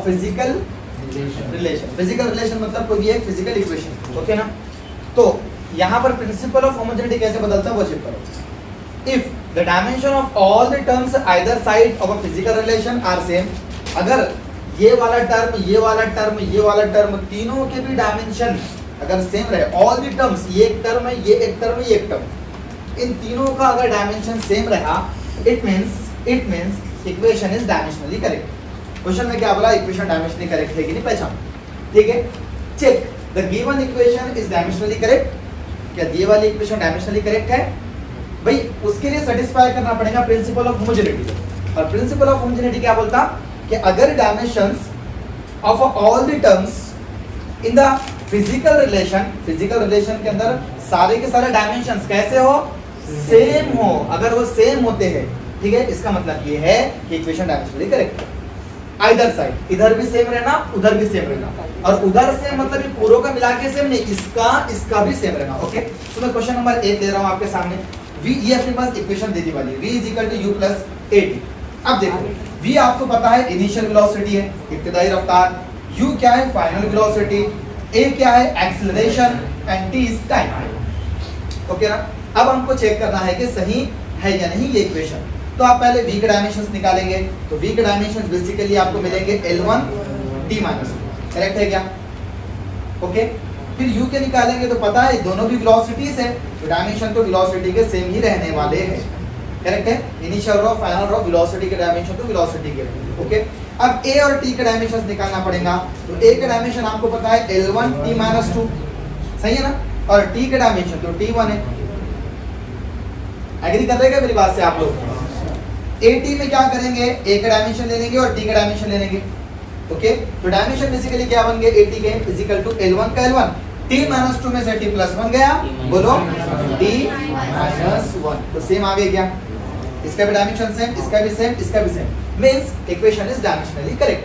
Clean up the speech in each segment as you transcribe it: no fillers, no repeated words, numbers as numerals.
Of physical relation. Physical relation मतलब कोई भी एक फिजिकल इक्वेशन, ओके ना। तो यहाँ पर प्रिंसिपल ऑफ होमोजेनिटी कैसे बदलता है वो चेक करो। If the dimension of all the terms either side of a physical relation are same, अगर ये वाला टर्म, ये वाला टर्म, ये वाला टर्म, तीनों के भी डायमेंशन अगर सेम रहे, ऑल द टर्म्स, ये एक टर्म है, ये एक टर्म है, ये एक टर्म, इन तीनों का अगर डायमेंशन सेम रहा, it means equation is dimensionally correct. Question में क्या बोला, इक्वेशन डायमेंशनली करेक्ट है कि नहीं, पहचान। ठीक है, check the given equation is dimensionally correct. क्या दी वाली इक्वेशन डायमेंशनली करेक्ट है? भाई उसके लिए सेटिस्फाई करना पड़ेगा प्रिंसिपल ऑफ होमोजेनिटी। और प्रिंसिपल ऑफ होमोजेनिटी क्या बोलता कि अगर dimensions of all the terms in the physical relation के अंदर सारे के सारे डायमेंशंस कैसे हो, सेम हो, अगर वो सेम होते हैं, ठीक है, इसका मतलब ये है कि इक्वेशन डायमेंशनली करेक्ट है। आइदर साइड, इधर भी सेम रहना, उधर भी सेम रहना, और उधर से मतलब ये पूरों का मिला के सेम नहीं, इसका भी सेम रहना। ओके, तो मैं क्वेश्चन नंबर 1 दे रहा हूं आपके सामने। v, ये अपने पास इक्वेशन दे दी वाली v = u + at। अब देखो v आपको पता है इनिशियल वेलोसिटी है, इब्तिदाई रफ्तार, u क्या है फाइनल वेलोसिटी, a क्या है acceleration, and t is time. Okay ना। अब हमको चेक करना है कि सही है या नहीं ये इक्वेशन। तो आप पहले v के डायमेंशंस निकालेंगे, तो v के डायमेंशंस बेसिकली आपको मिलेंगे L1 t - 1, करेक्ट है क्या? ओके, फिर u के निकालेंगे तो पता है दोनों भी वेलोसिटीज है, तो डायमेंशन तो वेलोसिटी के सेम ही रहने वाले हैं, करेक्ट है। इनिशियल रो, फाइनल रो, वेलोसिटी के डायमेंशन तो वेलोसिटी के रहेंगे। ओके, अब a और t के डायमेंशंस निकालना पड़ेगा। तो a के डायमेंशन आपको पता है L1 t - 2, सही है ना, और t के डायमेंशन तो t1 है। एग्री कर रहे हैं मेरी बात से आप लोग? AT में क्या करेंगे, a का डायमेंशन ले लेंगे और t का डायमेंशन ले लेंगे। ओके, तो डायमेंशन बेसिकली क्या बन गए, AT के = L1 का L1, t - 2 में से t + 1 गया, बोलो t - 1, तो सेम आ गया क्या? इसका भी डायमेंशन सेम, इसका भी सेम, इसका भी same, means equation is dimensionally correct.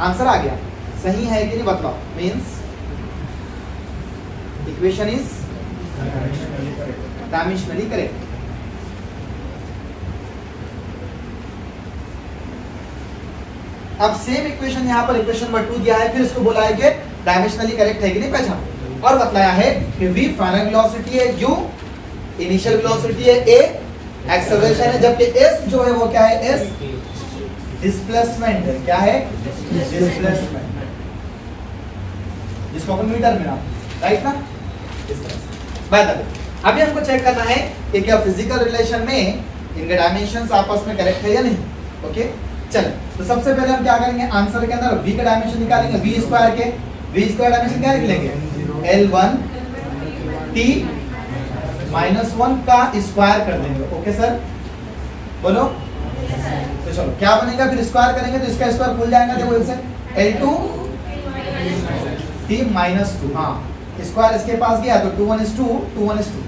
Answer आ गया, सही है कि नहीं बताओ, means equation is dimensionally correct. अब सेम इक्वेशन यहाँ पर इक्वेशन नंबर 2 दिया है, फिर इसको बोला है कि डायमेंशनली करेक्ट है कि नहीं, पहचान। और बतलाया है कि v फाइनल वेलोसिटी है, u इनिशियल वेलोसिटी है, a एक्सेलरेशन है, जबकि s जो है वो क्या है, s डिस्प्लेसमेंट है। क्या है? डिस्प्लेसमेंट, जिसको अपन मीटर में ना, राइट ना, इस तरह से। बेहतर, अभी हमको चेक करना है कि क्या फिजिकल रिलेशन में इनके डायमेंशंस आपस में करेक्ट है या नहीं। ओके, चलो, तो सबसे पहले हम क्या करेंगे, आंसर के अंदर v का डायमेंशन निकालेंगे, v² के, v² डायमेंशन क्या निकलेंगे, L1 t - 1 का स्क्वायर कर देंगे। ओके सर, बोलो। तो चलो क्या बनेगा, फिर स्क्वायर करेंगे तो इसका स्क्वायर खुल जाएगा, देखो इनसे L2 t - 2, हाँ स्क्वायर इसके पास गया तो 2 1 is 2, 2 1 is 2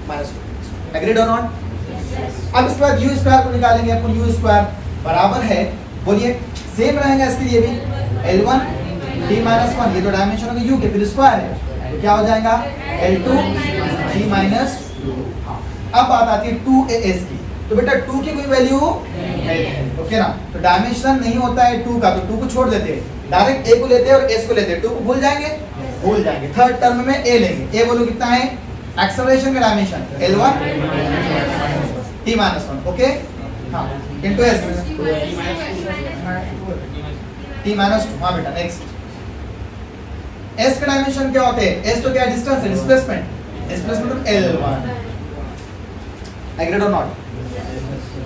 -2। एग्रीड और नॉट? अब इसके बाद u² को निकालेंगे अपन, u² बराबर है, बोलिए सेम रहेगा इसके लिए भी, L1 t - 1, ये तो डायमेंशन होगा u के, फिर स्क्वायर है, तो क्या हो जाएगा L2 t - 2। अब बात आती है 2as की, तो बेटा 2 की कोई वैल्यू है, ओके ना, तो डायमेंशन नहीं होता है 2 का, तो 2 को छोड़ देते हैं, डायरेक्ट a को लेते हैं और s को लेते हैं, 2 को भूल जाएंगे, थर्ड टर्म में a लेंगे। a बोलो कितना है, एक्सेलरेशन का डायमेंशन L1 t - 1, ओके, हाँ, इनटू s t - 2, हाँ बेटा नेक्स्ट। s का डायमेंशन क्या होते हैं, s तो क्या डिस्टेंस है, डिस्प्लेसमेंट L1। एग्रीड और नॉट?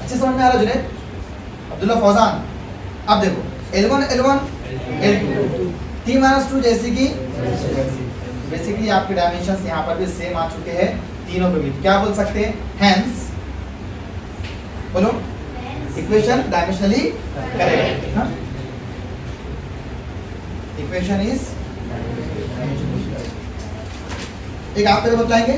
अच्छे समझ में आ रहा जुनेद? अब्दुल्ला फौजान, अब देखो L1 L2 t - 2 जैसे कि बेसिकली आपके डायमेंशंस यहाँ पर भी सेम आ चुके हैं तीनों पे भी, क्या बोल सकते हैं, हेंस, बोलो equation dimensionally correct. Equation is, एक आप पहले बतलाएंगे,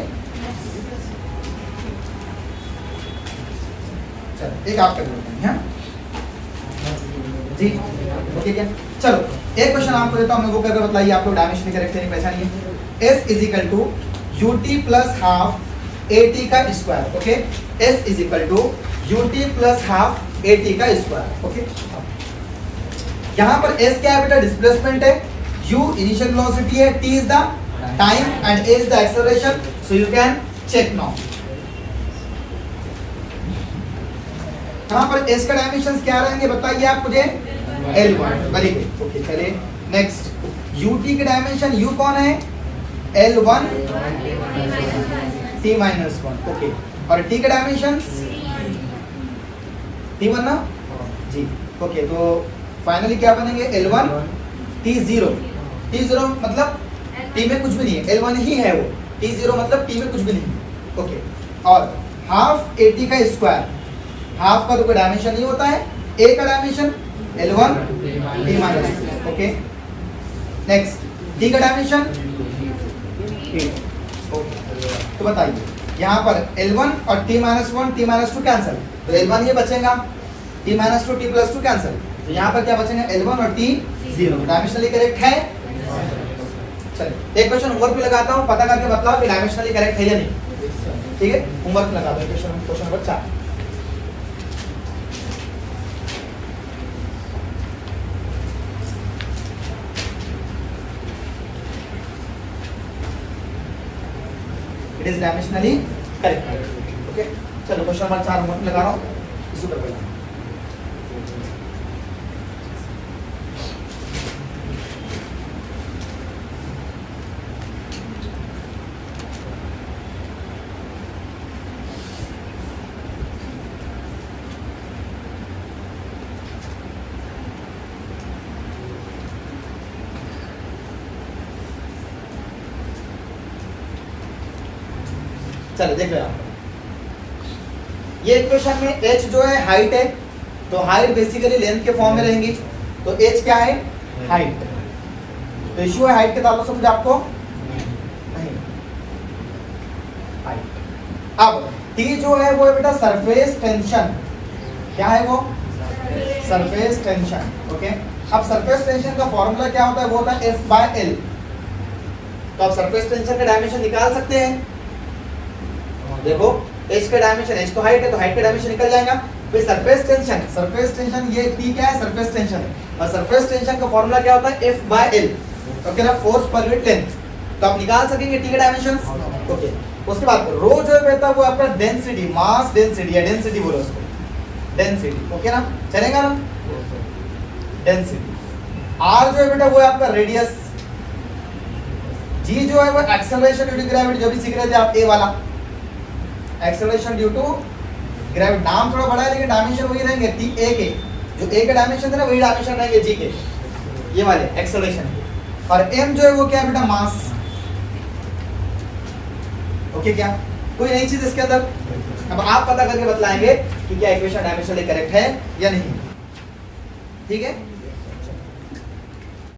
चलो एक आप पहले बताएंगे, हाँ जी, ओके क्या, चलो एक क्वेश्चन आपको देता हूं, मैं वो करके बताइए आप लोग डायमेंशनली करेक्ट है नहीं पहचानिए। s = ut + ½ at का square, okay, s = ut + ½ at का स्क्वायर, ओके। यहाँ पर s क्या है बेटा, डिस्प्लेसमेंट है, u इनिशियल वेलोसिटी है, t is the time and a is the acceleration. So you can check now. यहाँ पर s का डायमेंशंस क्या रहेंगे बताइए आप मुझे, L1. Very good. ओके चलिए नेक्स्ट. ut के डायमेंशन, u कौन है, L1 t-1. ओके. और t के डायमेंशंस t1 ना जी. ओके तो फाइनली क्या बनेंगे, L1 t0. t0 मतलब t में कुछ भी नहीं है, L1 ही है वो. t0 मतलब t में कुछ भी नहीं है. ओके. और हाफ at का स्क्वायर, हाफ का तो कोई डायमेंशन नहीं होता है, a का dimension L1 t-1. Okay. Next d का डायमेंशन. तो बताइए यहाँ पर L1 और t-1 t-2 कैंसिल, तो L1 ये बचेगा, t-2 t+2 कैंसिल, तो यहाँ पर क्या बचेगा, L1 और t0. डायमेंशनली करेक्ट है. चलिए एक क्वेश्चन होमवर्क पे लगाता हूँ, पता करके बताओ कि डायमेंशनली करेक्ट है या नहीं. ठीक है, होमवर्क लगा दो. Question number 4. It is dimensionally correct. Okay चलो क्वेश्चन नंबर 4 होमवर्क लगा रहा हूँ, इसी पर पढ़ना. चलो देख रहे हैं ये इक्वेशन में h जो है हाइट है, तो हाइट बेसिकली लेंथ के फॉर्म में रहेंगी, तो h क्या है, हाइट. तो इशू है हाइट के ताल्लुक से मुझे आपको नहीं. हाइट. अब t जो है वो है बेटा सरफेस टेंशन. क्या है वो, सरफेस टेंशन. ओके. अब सरफेस टेंशन का फॉर्मूला क्या होता है, वो होता है F/L. तो आप सरफेस टेंशन का डायमेंशन निकाल सकते हैं. देखो h का डायमेंशन, h तो हाइट है, तो हाइट का डायमेंशन निकल जाएगा. फिर सरफेस टेंशन ये t क्या है, सरफेस टेंशन है, और सरफेस टेंशन का फॉर्मूला क्या होता है, F/L. ओके ना, फोर्स पर यूनिट लेंथ. तो आप निकाल सकेंगे t के डायमेंशंस. ओके. उसके बाद रो जो है बेटा वो आपका डेंसिटी, मास डेंसिटी या डेंसिटी बोलो उसको, डेंसिटी. ओके ना, चलेगा ना, डेंसिटी. r जो है बेटा वो है आपका रेडियस. g जो है वो एक्सेलरेशन ड्यू टू ग्रेविटी, जो भी सीख रहे थे आप, a वाला एक्सेलरेशन ड्यू टू ग्रेविटी. नाम थोड़ा बड़ा है लेकिन डायमेंशन वही रहेंगे, टी ए के जो ए का डायमेंशन है ना वही डायमेंशन रहेंगे जी के, ये वाले एक्सेलरेशन. और m जो है वो क्या है बेटा, मास. ओके. क्या कोई नई चीज इसके अंदर, अब आप पता करके बतलाएंगे कि क्या इक्वेशन डायमेंशनली करेक्ट है या नहीं. ठीक है.